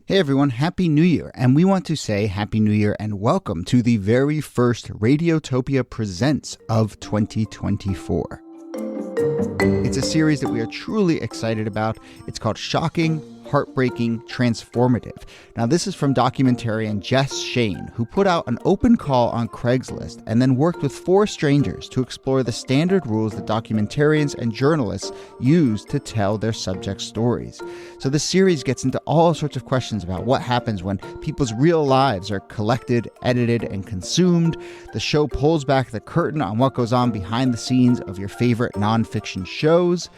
Hey everyone, Happy New Year, and we want to say Happy New Year and welcome to the very first Radiotopia Presents of 2024. It's a series that we are truly excited about. It's called Shocking, Heartbreaking, Transformative. Now, this is from documentarian Jess Shane, who put out an open call on Craigslist and then worked with 4 strangers to explore the standard rules that documentarians and journalists use to tell their subject stories. So this series gets into all sorts of questions about what happens when people's real lives are collected, edited, and consumed. The show pulls back the curtain on what goes on behind the scenes of your favorite nonfiction shows.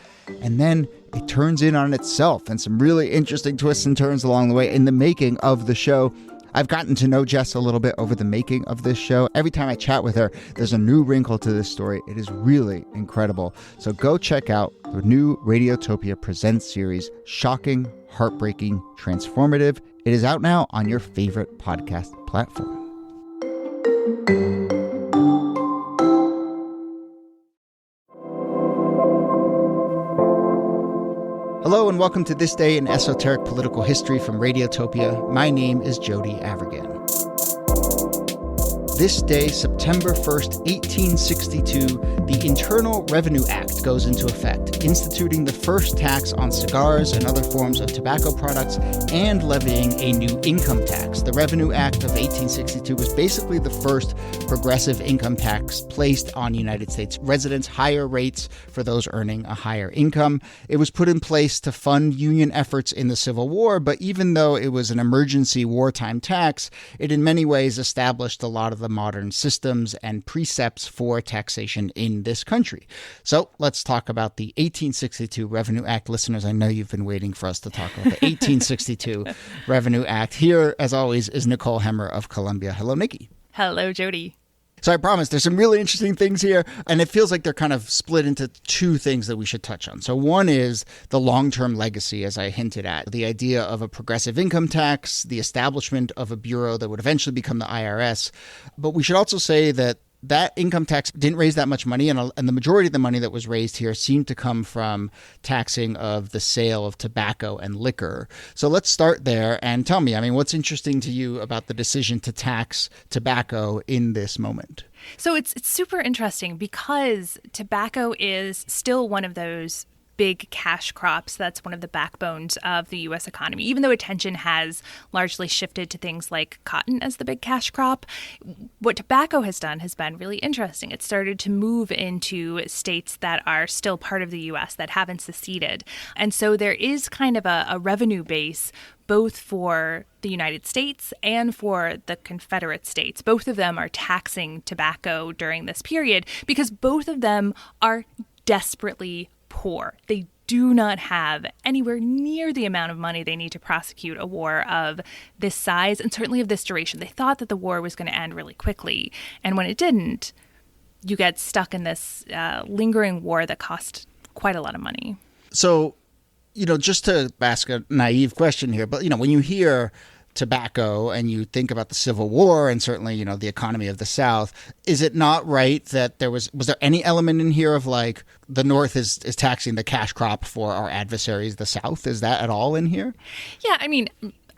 And then it turns in on itself and some really interesting twists and turns along the way in the making of the show. I've gotten to know Jess a little bit over the making of this show. Every time I chat with her, there's a new wrinkle to this story. It is really incredible. So go check out the new Radiotopia Presents series, Shocking, Heartbreaking, Transformative. It is out now on your favorite podcast platform. Hello and welcome to This Day in Esoteric Political History from Radiotopia. My name is Jody Avirgan. This day, September 1st, 1862, the Internal Revenue Act goes into effect, instituting the first tax on cigars and other forms of tobacco products and levying a new income tax. The Revenue Act of 1862 was basically the first progressive income tax placed on United States residents, higher rates for those earning a higher income. It was put in place to fund Union efforts in the Civil War, but even though it was an emergency wartime tax, it in many ways established a lot of the modern systems and precepts for taxation in this country. So let's talk about the 1862 Revenue Act. Listeners, I know you've been waiting for us to talk about the 1862 Revenue Act. Here, as always, is Nicole Hemmer of Columbia. Hello, Nikki. Hello, Jody. So I promise there's some really interesting things here, and it feels like they're kind of split into 2 things that we should touch on. So one is the long-term legacy, as I hinted at, the idea of a progressive income tax, the establishment of a bureau that would eventually become the IRS. But we should also say that income tax didn't raise that much money, and the majority of the money that was raised here seemed to come from taxing of the sale of tobacco and liquor. So let's start there and tell me, what's interesting to you about the decision to tax tobacco in this moment? So it's super interesting because tobacco is still one of those big cash crops. That's one of the backbones of the U.S. economy. Even though attention has largely shifted to things like cotton as the big cash crop, what tobacco has done has been really interesting. It started to move into states that are still part of the U.S. that haven't seceded. And so there is kind of a revenue base both for the United States and for the Confederate States. Both of them are taxing tobacco during this period because both of them are desperately poor. They do not have anywhere near the amount of money they need to prosecute a war of this size and certainly of this duration. They thought that the war was going to end really quickly. And when it didn't, you get stuck in this lingering war that cost quite a lot of money. So, just to ask a naive question here, but, when you hear tobacco and you think about the Civil War and certainly, the economy of the South, is it not right that was there any element in here of like the North is taxing the cash crop for our adversaries, the South? Is that at all in here? Yeah,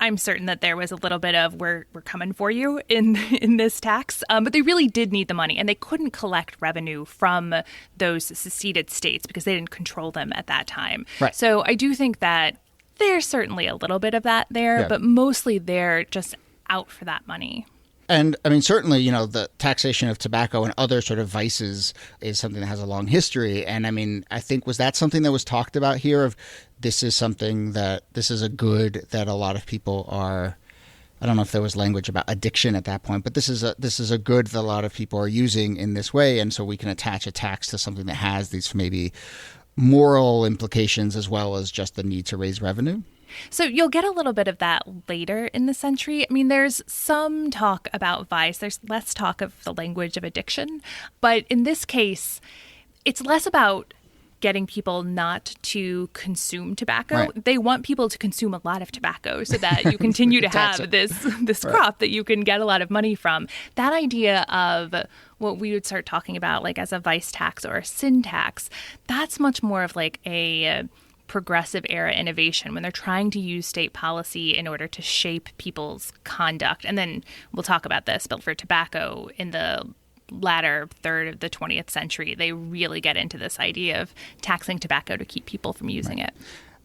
I'm certain that there was a little bit of we're coming for you in this tax, but they really did need the money, and they couldn't collect revenue from those seceded states because they didn't control them at that time. Right. So I do think that there's certainly a little bit of that there, but mostly they're just out for that money. And certainly, the taxation of tobacco and other sort of vices is something that has a long history. And I think, was that something that was talked about here of this is a good that a lot of people are, I don't know if there was language about addiction at that point, but this is a good that a lot of people are using in this way. And so we can attach a tax to something that has these maybe moral implications as well as just the need to raise revenue. So you'll get a little bit of that later in the century. There's some talk about vice. There's less talk of the language of addiction. But in this case, it's less about getting people not to consume tobacco. Right. They want people to consume a lot of tobacco so that you continue to have this crop that you can get a lot of money from. That idea of what we would start talking about like as a vice tax or a sin tax, that's much more of like a progressive era innovation, when they're trying to use state policy in order to shape people's conduct. And then we'll talk about this, but for tobacco in the latter third of the 20th century, they really get into this idea of taxing tobacco to keep people from using it.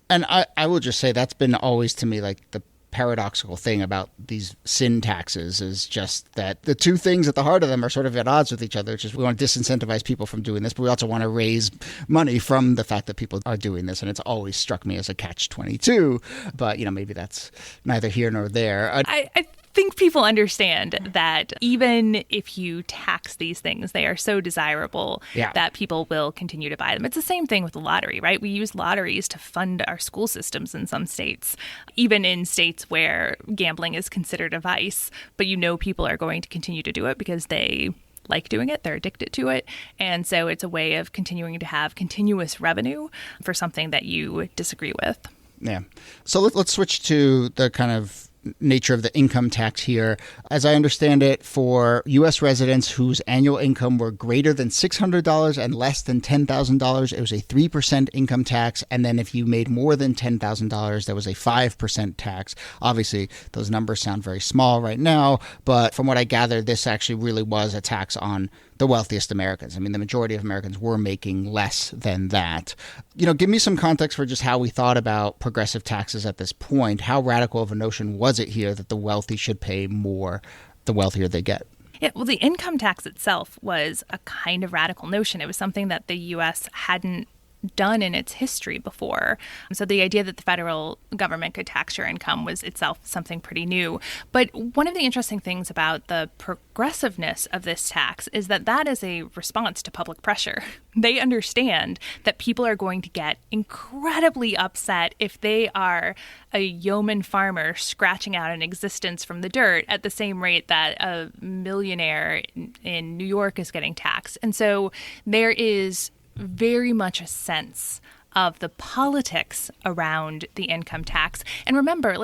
And I will just say that's been always to me like the paradoxical thing about these sin taxes is just that the two things at the heart of them are sort of at odds with each other, which is we want to disincentivize people from doing this, but we also want to raise money from the fact that people are doing this. And it's always struck me as a catch-22, but maybe that's neither here nor there. I think people understand that even if you tax these things, they are so desirable that people will continue to buy them. It's the same thing with the lottery, right? We use lotteries to fund our school systems in some states, even in states where gambling is considered a vice. But people are going to continue to do it because they like doing it. They're addicted to it. And so it's a way of continuing to have continuous revenue for something that you disagree with. Yeah. So let's switch to the kind of nature of the income tax here. As I understand it, for U.S. residents whose annual income were greater than $600 and less than $10,000, it was a 3% income tax. And then if you made more than $10,000, there was a 5% tax. Obviously, those numbers sound very small right now, but from what I gather, this actually really was a tax on the wealthiest Americans. I mean, the majority of Americans were making less than that. Give me some context for just how we thought about progressive taxes at this point. How radical of a notion was it here that the wealthy should pay more the wealthier they get? Yeah, well, the income tax itself was a kind of radical notion. It was something that the U.S. hadn't done in its history before. So the idea that the federal government could tax your income was itself something pretty new. But one of the interesting things about the progressiveness of this tax is that that is a response to public pressure. They understand that people are going to get incredibly upset if they are a yeoman farmer scratching out an existence from the dirt at the same rate that a millionaire in New York is getting taxed. And so there is very much a sense of the politics around the income tax. And remember,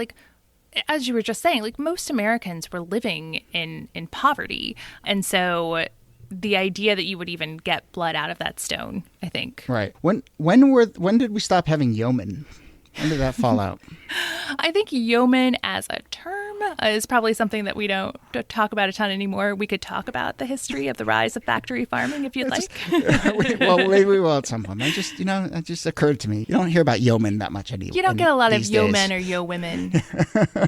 as you were just saying, most Americans were living in poverty. And so the idea that you would even get blood out of that stone, I think. Right. When did we stop having yeoman? When did that fall out? I think yeoman as a term is probably something that we don't talk about a ton anymore. We could talk about the history of the rise of factory farming if you'd like. Well, maybe we will at some point. It just occurred to me. You don't hear about yeomen that much anymore. You don't get a lot of yeomen or yo-women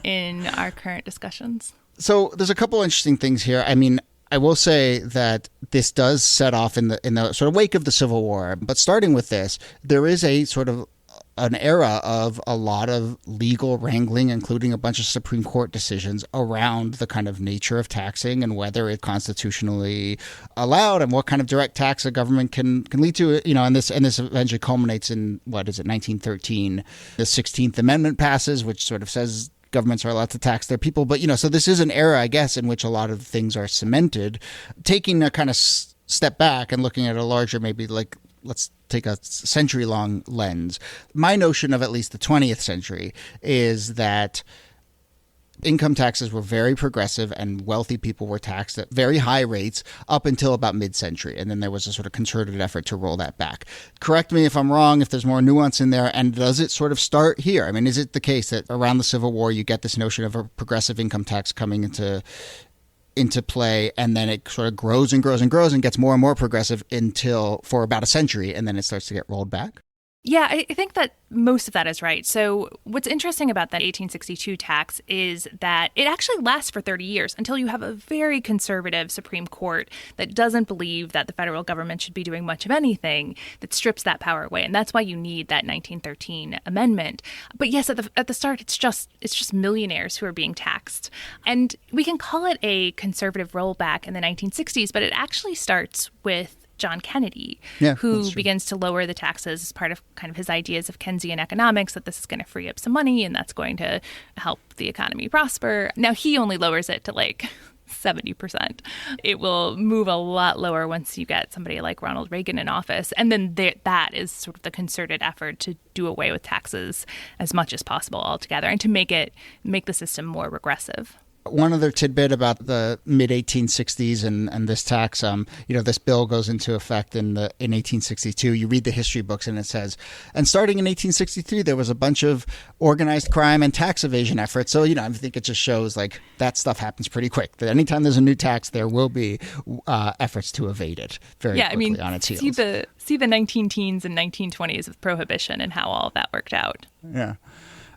in our current discussions. So there's a couple interesting things here. I mean, I will say that this does set off in the sort of wake of the Civil War. But starting with this, there is a sort of an era of a lot of legal wrangling, including a bunch of Supreme Court decisions around the kind of nature of taxing and whether it constitutionally allowed and what kind of direct tax a government can lead to. And this eventually culminates in, 1913. The 16th Amendment passes, which sort of says governments are allowed to tax their people. But, so this is an era, I guess, in which a lot of things are cemented. Taking a kind of step back and looking at a larger, maybe let's take a century-long lens. My notion of at least the 20th century is that income taxes were very progressive and wealthy people were taxed at very high rates up until about mid-century. And then there was a sort of concerted effort to roll that back. Correct me if I'm wrong, if there's more nuance in there. And does it sort of start here? I mean, is it the case that around the Civil War, you get this notion of a progressive income tax coming into play, and then it sort of grows and grows and grows and gets more and more progressive for about a century, and then it starts to get rolled back? Yeah, I think that most of that is right. So what's interesting about that 1862 tax is that it actually lasts for 30 years until you have a very conservative Supreme Court that doesn't believe that the federal government should be doing much of anything, that strips that power away. And that's why you need that 1913 amendment. But yes, at the start, it's just millionaires who are being taxed. And we can call it a conservative rollback in the 1960s, but it actually starts with John Kennedy, who begins to lower the taxes as part of kind of his ideas of Keynesian economics, that this is going to free up some money and that's going to help the economy prosper. Now, he only lowers it to 70%. It will move a lot lower once you get somebody like Ronald Reagan in office. And then that is sort of the concerted effort to do away with taxes as much as possible altogether and to make the system more regressive. One other tidbit about the mid-1860s and this tax, this bill goes into effect in 1862. You read the history books and it says, and starting in 1863, there was a bunch of organized crime and tax evasion efforts. So, I think it just shows like that stuff happens pretty quick. That anytime there's a new tax, there will be efforts to evade it very quickly on its heels. See the 19-teens and 1920s of prohibition and how all of that worked out. Yeah.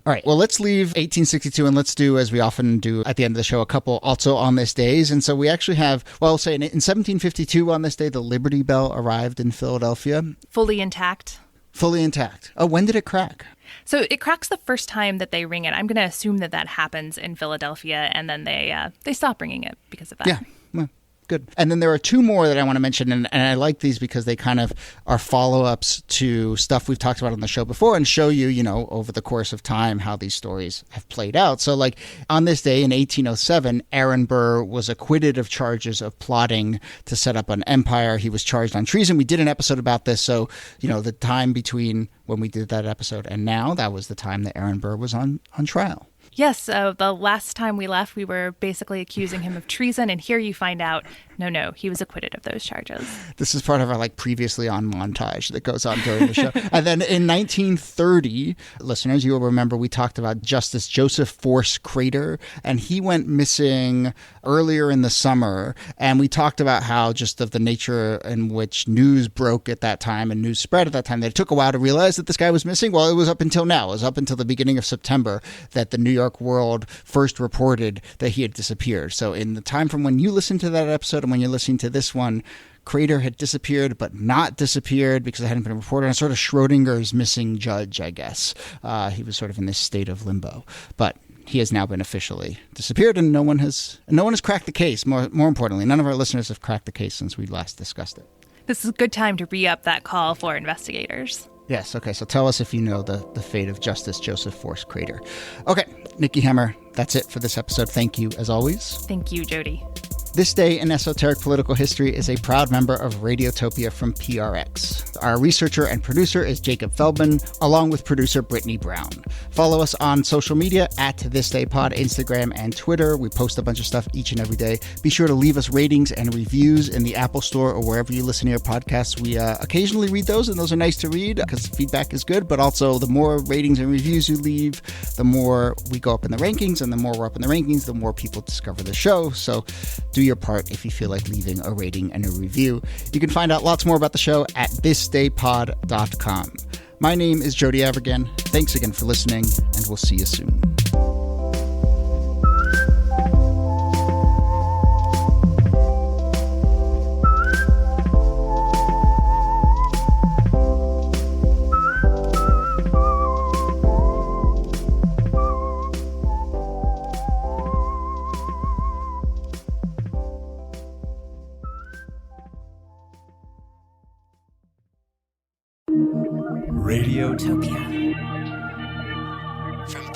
All right, well, let's leave 1862 and let's do, as we often do at the end of the show, a couple also on this days. And so we actually have, well, say in 1752 on this day, the Liberty Bell arrived in Philadelphia. Fully intact. Fully intact. Oh, when did it crack? So it cracks the first time that they ring it. I'm going to assume that happens in Philadelphia, and then they stop ringing it because of that. Yeah. Well, good. And then there are two more that I want to mention, and I like these because they kind of are follow-ups to stuff we've talked about on the show before and show you, over the course of time how these stories have played out. So like on this day in 1807, Aaron Burr was acquitted of charges of plotting to set up an empire. He was charged on treason. We did an episode about this. So, the time between when we did that episode and now, that was the time that Aaron Burr was on trial. Yes, the last time we left, we were basically accusing him of treason, and here you find out, no, he was acquitted of those charges. This is part of our previously on montage that goes on during the show. And then in 1930, listeners, you will remember we talked about Justice Joseph Force Crater, and he went missing earlier in the summer. And we talked about how just of the nature in which news broke at that time and news spread at that time, that it took a while to realize that this guy was missing. Well, it was up until now. It was up until the beginning of September that the New York World first reported that he had disappeared. So in the time from when you listened to that episode and when you're listening to this one, Crater had disappeared, but not disappeared because it hadn't been reported. And sort of Schrodinger's missing judge, I guess. He was sort of in this state of limbo. But he has now been officially disappeared, and no one has cracked the case. More importantly, none of our listeners have cracked the case since we last discussed it. This is a good time to re-up that call for investigators. Yes, okay, so tell us if you know the fate of Justice Joseph Force Crater. Okay, Niki Hemmer, that's it for this episode. Thank you, as always. Thank you, Jody. This Day in Esoteric Political History is a proud member of Radiotopia from PRX. Our researcher and producer is Jacob Feldman, along with producer Brittany Brown. Follow us on social media at ThisDayPod, Instagram and Twitter. We post a bunch of stuff each and every day. Be sure to leave us ratings and reviews in the Apple Store or wherever you listen to your podcasts. We occasionally read those, and those are nice to read because feedback is good, but also the more ratings and reviews you leave, the more we go up in the rankings, and the more we're up in the rankings, the more people discover the show. So do your part if you feel like leaving a rating and a review. You can find out lots more about the show at thisdaypod.com. My name is Jody Avergan. Thanks again for listening, and we'll see you soon. Radiotopia from